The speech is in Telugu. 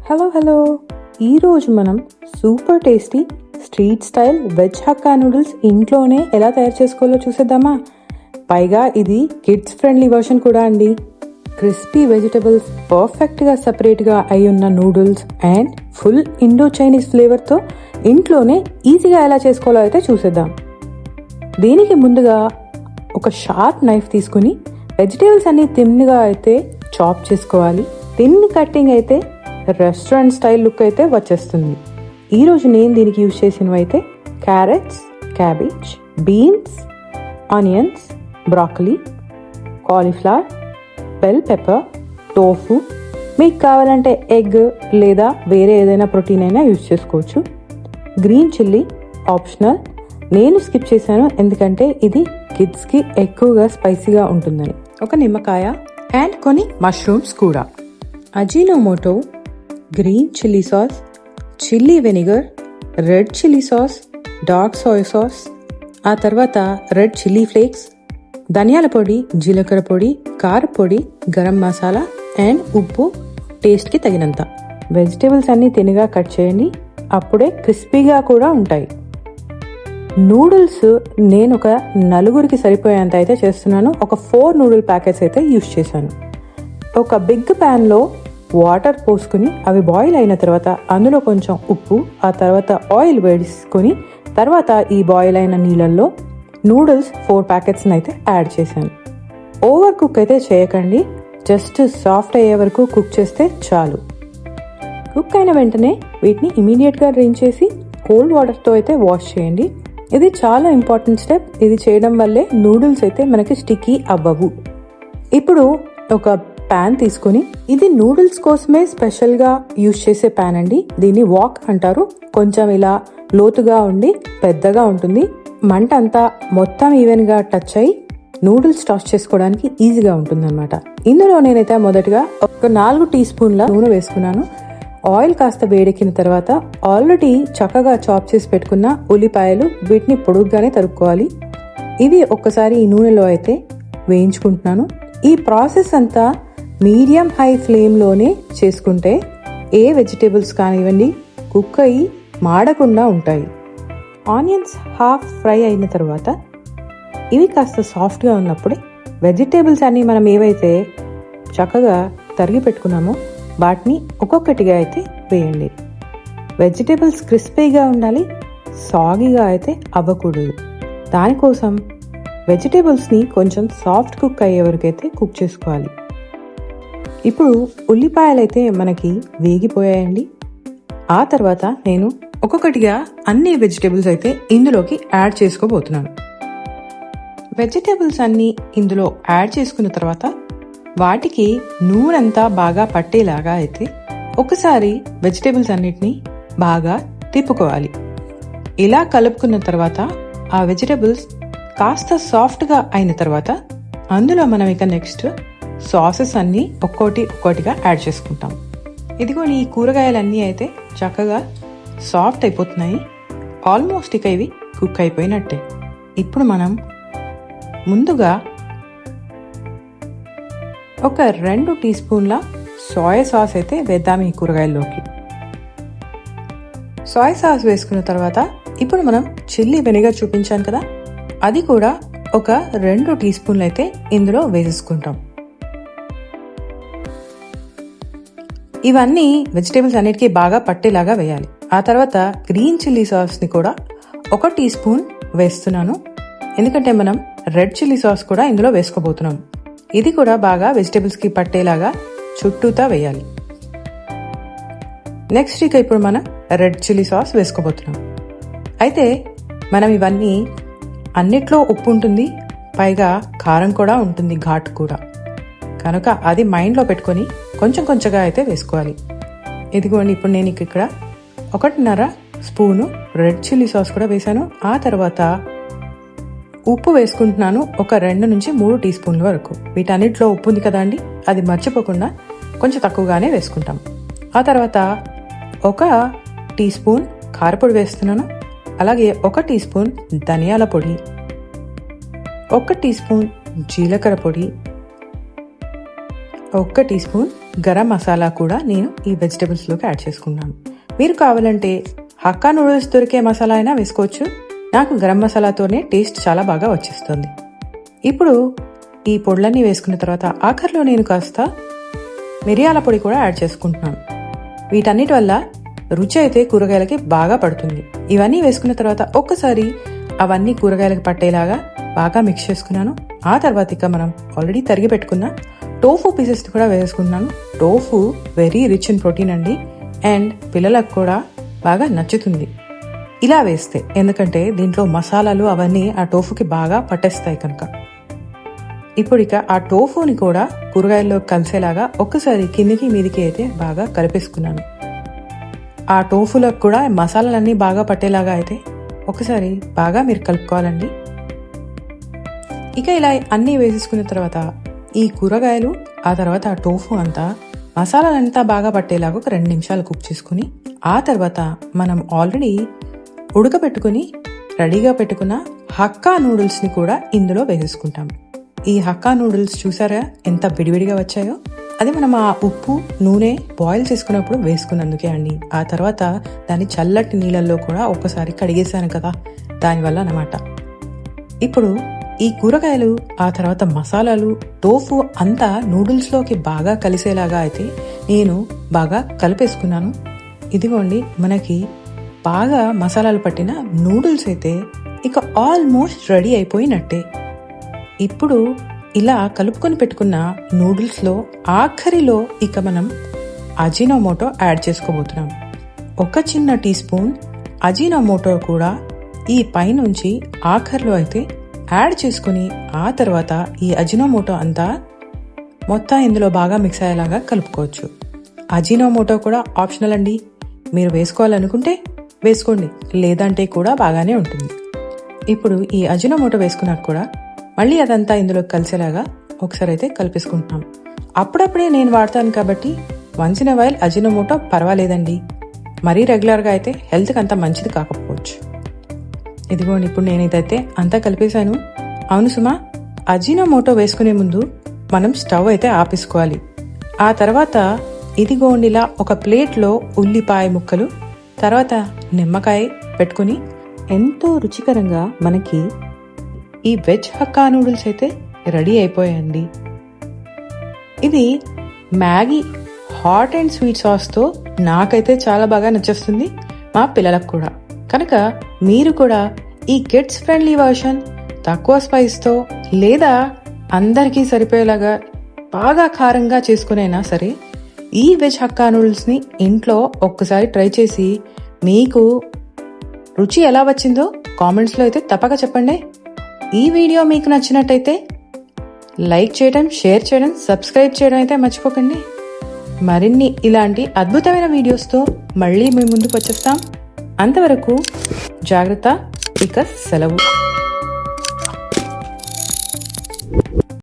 హలో ఈరోజు మనం super tasty street style veg hakka noodles ఇంట్లోనే ఎలా తయారు చేసుకోవాలో చూసేద్దామా. పైగా ఇది కిడ్స్ ఫ్రెండ్లీ వర్షన్ కూడా అండి. క్రిస్పీ వెజిటబుల్స్, పర్ఫెక్ట్గా సపరేట్గా అయి ఉన్న noodles and full Indo Chinese ఫ్లేవర్తో ఇంట్లోనే ఈజీగా ఎలా చేసుకోవాలో అయితే చూసేద్దాం. దీనికి ముందుగా ఒక షార్ప్ నైఫ్ తీసుకుని వెజిటేబుల్స్ అన్ని థిన్గా అయితే చాప్ చేసుకోవాలి. థిన్ కట్టింగ్ అయితే రెస్టారెంట్ స్టైల్ లుక్ అయితే వచ్చేస్తుంది. ఈరోజు నేను దీనికి యూజ్ చేసినవి అయితే carrots, cabbage, beans, onions, broccoli, cauliflower, bell pepper, tofu. మీకు కావాలంటే ఎగ్ లేదా వేరే ఏదైనా ప్రోటీన్ అయినా యూజ్ చేసుకోవచ్చు. గ్రీన్ చిల్లీ ఆప్షనల్, నేను స్కిప్ చేశాను ఎందుకంటే ఇది కిడ్స్కి ఎక్కువగా స్పైసీగా ఉంటుందని. ఒక నిమ్మకాయ అండ్ కొన్ని మష్రూమ్స్ కూడా. Ajinomoto, green chilli sauce, chilli vinegar, red chilli sauce, dark soya sauce, ఆ తర్వాత రెడ్ చిల్లీ ఫ్లేక్స్, ధనియాల పొడి, జీలకర్ర పొడి, కారపొడి, గరం మసాలా అండ్ ఉప్పు టేస్ట్కి తగినంత. వెజిటేబుల్స్ అన్నీ తినగా కట్ చేయండి, అప్పుడే క్రిస్పీగా కూడా ఉంటాయి. నూడిల్స్ నేను ఒక 4 సరిపోయేంత అయితే చేస్తున్నాను. ఒక 4 నూడిల్ ప్యాకెట్స్ అయితే యూజ్ చేశాను. ఒక బిగ్ ప్యాన్లో వాటర్ పోసుకుని అవి బాయిల్ అయిన తర్వాత అందులో కొంచెం ఉప్పు, ఆ తర్వాత ఆయిల్ వేసుకొని తర్వాత ఈ బాయిల్ అయిన నీళ్ళల్లో నూడిల్స్ 4 ప్యాకెట్స్ని అయితే యాడ్ చేశాను. ఓవర్ కుక్ అయితే చేయకండి, జస్ట్ సాఫ్ట్ అయ్యే వరకు కుక్ చేస్తే చాలు. కుక్ అయిన వెంటనే వీటిని ఇమీడియట్గా డ్రైన్ చేసి కోల్డ్ వాటర్తో అయితే వాష్ చేయండి. ఇది చాలా ఇంపార్టెంట్ స్టెప్. ఇది చేయడం వల్లే నూడిల్స్ అయితే మనకి స్టిక్కీ అవ్వవు. ఇప్పుడు ఒక ప్యాన్ తీసుకొని, ఇది నూడిల్స్ కోసమే స్పెషల్గా యూజ్ చేసే ప్యాన్ అండి. దీన్ని వాక్ అంటారు. కొంచెం ఇలా లోతుగా ఉండి పెద్దగా ఉంటుంది. మంట అంతా మొత్తం ఈవెన్గా టచ్ అయ్యి నూడిల్స్ టాస్ చేసుకోవడానికి ఈజీగా ఉంటుంది అనమాట. ఇందులో నేనైతే మొదటగా ఒక 4 టీ స్పూన్ల నూనె వేసుకున్నాను. ఆయిల్ కాస్త వేడెక్కిన తర్వాత ఆల్రెడీ చక్కగా చాప్ చేసి పెట్టుకున్న ఉల్లిపాయలు, వీటిని పొడుగ్గానే తరుక్కోవాలి. ఇవి ఒక్కసారి ఈ నూనెలో అయితే వేయించుకుంటున్నాను. ఈ ప్రాసెస్ అంతా మీడియం హై ఫ్లేమ్లోనే చేసుకుంటే ఏ వెజిటేబుల్స్ కానివ్వండి కుక్ అయ్యి మాడకుండా ఉంటాయి. ఆనియన్స్ హాఫ్ ఫ్రై అయిన తర్వాత ఇవి కాస్త సాఫ్ట్గా ఉన్నప్పుడే వెజిటేబుల్స్ అన్నీ మనం ఏవైతే చక్కగా తరిగి పెట్టుకున్నామో వాటిని ఒక్కొక్కటిగా అయితే వేయండి. వెజిటేబుల్స్ క్రిస్పీగా ఉండాలి, సాగిగా అయితే అవ్వకూడదు. దానికోసం వెజిటేబుల్స్ని కొంచెం సాఫ్ట్ కుక్ అయ్యే వరకు అయితే కుక్ చేసుకోవాలి. ఇప్పుడు ఉల్లిపాయలు అయితే మనకి వేగిపోయాయండి. ఆ తర్వాత నేను ఒక్కొక్కటిగా అన్ని వెజిటేబుల్స్ అయితే ఇందులోకి యాడ్ చేసుకోబోతున్నాను. వెజిటేబుల్స్ అన్నీ ఇందులో యాడ్ చేసుకున్న తర్వాత వాటికి నూనెంతా బాగా పట్టేలాగా అయితే ఒకసారి వెజిటేబుల్స్ అన్నిటిని బాగా తిప్పుకోవాలి. ఇలా కలుపుకున్న తర్వాత ఆ వెజిటేబుల్స్ కాస్త సాఫ్ట్గా అయిన తర్వాత అందులో మనం ఇక నెక్స్ట్ సాసెస్ అన్నీ ఒక్కొక్కటిగా యాడ్ చేసుకుంటాం. ఇదిగోని ఈ కూరగాయలన్నీ అయితే చక్కగా సాఫ్ట్ అయిపోతున్నాయి. ఆల్మోస్ట్ ఇక ఇవి కుక్ అయిపోయినట్టే. ఇప్పుడు మనం ముందుగా ఒక 2 టీ స్పూన్ల సోయా సాస్ అయితే వేద్దాం ఈ కూరగాయల్లోకి. సోయా సాస్ వేసుకున్న తర్వాత ఇప్పుడు మనం చిల్లీ వెనిగర్ చూపించాను కదా, అది కూడా ఒక 2 టీ స్పూన్లు అయితే ఇందులో వేసేసుకుంటాం. ఇవన్నీ వెజిటేబుల్స్ అన్నిటికీ బాగా పట్టేలాగా వేయాలి. ఆ తర్వాత గ్రీన్ చిల్లీ సాస్ని కూడా 1 టీ స్పూన్ వేస్తున్నాను, ఎందుకంటే మనం రెడ్ చిల్లీ సాస్ కూడా ఇందులో వేసుకోబోతున్నాం. ఇది కూడా బాగా వెజిటేబుల్స్కి పట్టేలాగా చుట్టూతా వేయాలి. నెక్స్ట్ ఇక ఇప్పుడు మనం రెడ్ చిల్లీ సాస్ వేసుకోబోతున్నాం. అయితే మనం ఇవన్నీ అన్నిట్లో ఉప్పు ఉంటుంది, పైగా కారం కూడా ఉంటుంది, ఘాటు కూడా. కనుక అది మైండ్లో పెట్టుకొని కొంచెం కొంచెంగా అయితే వేసుకోవాలి. ఇదిగోండి ఇప్పుడు నేను ఇక్కడ 1.5 స్పూను రెడ్ చిల్లీ సాస్ కూడా వేసాను. ఆ తర్వాత ఉప్పు వేసుకుంటున్నాను, ఒక 2 నుంచి 3 టీ స్పూన్ల వరకు. వీటన్నిటిలో ఉప్పు ఉంది కదా అండి, అది మర్చిపోకుండా కొంచెం తక్కువగానే వేసుకుంటాం. ఆ తర్వాత 1 టీ స్పూన్ కారపొడి వేస్తున్నాను. అలాగే 1 టీ స్పూన్ ధనియాల పొడి, 1 టీ స్పూన్ జీలకర్ర పొడి, 1 టీ స్పూన్ గరం మసాలా కూడా నేను ఈ వెజిటబుల్స్లోకి యాడ్ చేసుకున్నాను. మీరు కావాలంటే హక్కా నూడిల్స్ దొరికే మసాలా అయినా వేసుకోవచ్చు. నాకు గరం మసాలాతోనే టేస్ట్ చాలా బాగా వచ్చేస్తుంది. ఇప్పుడు ఈ పొడులన్నీ వేసుకున్న తర్వాత ఆఖరిలో నేను కాస్త మిరియాల పొడి కూడా యాడ్ చేసుకుంటున్నాను. వీటన్నిటి వల్ల రుచి అయితే కూరగాయలకి బాగా పడుతుంది. ఇవన్నీ వేసుకున్న తర్వాత ఒక్కసారి అవన్నీ కూరగాయలకు పట్టేలాగా బాగా మిక్స్ చేసుకున్నాను. ఆ తర్వాత ఇక మనం ఆల్రెడీ తరిగి పెట్టుకున్న టోఫు పీసెస్ కూడా వేసుకున్నాను. Tofu very rich in protein అండి, అండ్ పిల్లలకు కూడా బాగా నచ్చుతుంది ఇలా వేస్తే, ఎందుకంటే దీంట్లో మసాలాలు అవన్నీ ఆ టోఫుకి బాగా పట్టేస్తాయి కనుక. ఇప్పుడు ఇక ఆ టోఫుని కూడా కూరగాయల్లో కలిసేలాగా ఒక్కసారి కిందికి మీదికి అయితే బాగా కలిపేసుకున్నాను. ఆ టోఫులకు కూడా మసాలాలన్నీ బాగా పట్టేలాగా అయితే ఒకసారి బాగా మీరు కలుపుకోవాలండి. ఇక ఇలా అన్నీ వేసేసుకున్న తర్వాత ఈ కూరగాయలు ఆ తర్వాత ఆ టోఫు అంతా మసాలాలంతా బాగా పట్టేలాగా ఒక 2 నిమిషాలు కుక్ చేసుకుని ఆ తర్వాత మనం ఆల్రెడీ ఉడకబెట్టుకుని రెడీగా పెట్టుకున్న హక్కా నూడిల్స్ని కూడా ఇందులో వేసేసుకుంటాం. ఈ హక్కా నూడిల్స్ చూసారా ఎంత విడివిడిగా వచ్చాయో? అది మనం ఆ ఉప్పు నూనె బాయిల్ చేసుకున్నప్పుడు వేసుకున్నందుకే అండి. ఆ తర్వాత దాన్ని చల్లటి నీళ్ళల్లో కూడా ఒక్కసారి కడిగేశాను కదా, దానివల్ల అన్నమాట. ఇప్పుడు ఈ కూరగాయలు ఆ తర్వాత మసాలాలు టోఫు అంతా నూడిల్స్లోకి బాగా కలిసేలాగా అయితే నేను బాగా కలిపేసుకున్నాను. ఇదిగోండి, మనకి బాగా మసాలాలు పట్టిన నూడిల్స్ అయితే ఇక ఆల్మోస్ట్ రెడీ అయిపోయినట్టే. ఇప్పుడు ఇలా కలుపుకొని పెట్టుకున్న నూడిల్స్లో ఆఖరిలో ఇక మనం అజినోమోటో యాడ్ చేసుకోబోతున్నాం. 1 చిన్న టీ స్పూన్ అజినోమోటో కూడా ఈ పైనుంచి ఆఖరిలో అయితే యాడ్ చేసుకుని ఆ తర్వాత ఈ అజినోమోటో అంతా మొత్తం ఇందులో బాగా మిక్స్ అయ్యేలాగా కలుపుకోవచ్చు. అజినోమోటో కూడా ఆప్షనల్ అండి, మీరు వేసుకోవాలనుకుంటే వేసుకోండి, లేదంటే కూడా బాగానే ఉంటుంది. ఇప్పుడు ఈ అజినోమోటో వేసుకున్నాక కూడా మళ్ళీ అదంతా ఇందులో కలిసేలాగా ఒకసారి అయితే కలిపేసుకుంటున్నాం. అప్పుడప్పుడే నేను వాడతాను కాబట్టి once in a while Ajinomoto పర్వాలేదండి, మరీ రెగ్యులర్గా అయితే హెల్త్కి అంత మంచిది కాకపోవచ్చు. ఇదిగోండి, ఇప్పుడు నేను ఇదైతే అంతా కలిపేశాను. అవును సుమా, అజినోమోటో వేసుకునే ముందు మనం స్టవ్ అయితే ఆపేసుకోవాలి. ఆ తర్వాత ఇదిగోండి ఇలా ఒక ప్లేట్లో ఉల్లిపాయ ముక్కలు తర్వాత నిమ్మకాయ పెట్టుకుని ఎంతో రుచికరంగా మనకి ఈ వెజ్ హక్కా నూడిల్స్ అయితే రెడీ అయిపోయాయండి. ఇది మ్యాగీ హాట్ అండ్ స్వీట్ సాస్తో నాకైతే చాలా బాగా నచ్చేస్తుంది, మా పిల్లలకు కూడా. కనుక మీరు కూడా ఈ కిడ్స్ ఫ్రెండ్లీ వర్షన్ తక్కువ స్పైస్తో లేదా అందరికీ సరిపోయేలాగా బాగా కారంగా చేసుకునైనా సరే ఈ వెజ్ హక్కా నూడిల్స్ని ఇంట్లో ఒక్కసారి ట్రై చేసి మీకు రుచి ఎలా వచ్చిందో కామెంట్స్లో అయితే తప్పక చెప్పండి. ఈ వీడియో మీకు నచ్చినట్టయితే లైక్ చేయడం, షేర్ చేయడం, సబ్స్క్రైబ్ చేయడం అయితే మర్చిపోకండి. మరిన్ని ఇలాంటి అద్భుతమైన వీడియోస్తో మళ్ళీ మీ ముందుకు వచ్చేస్తాం. అంతవరకు జాగ్రత్త, ఇక సెలవు.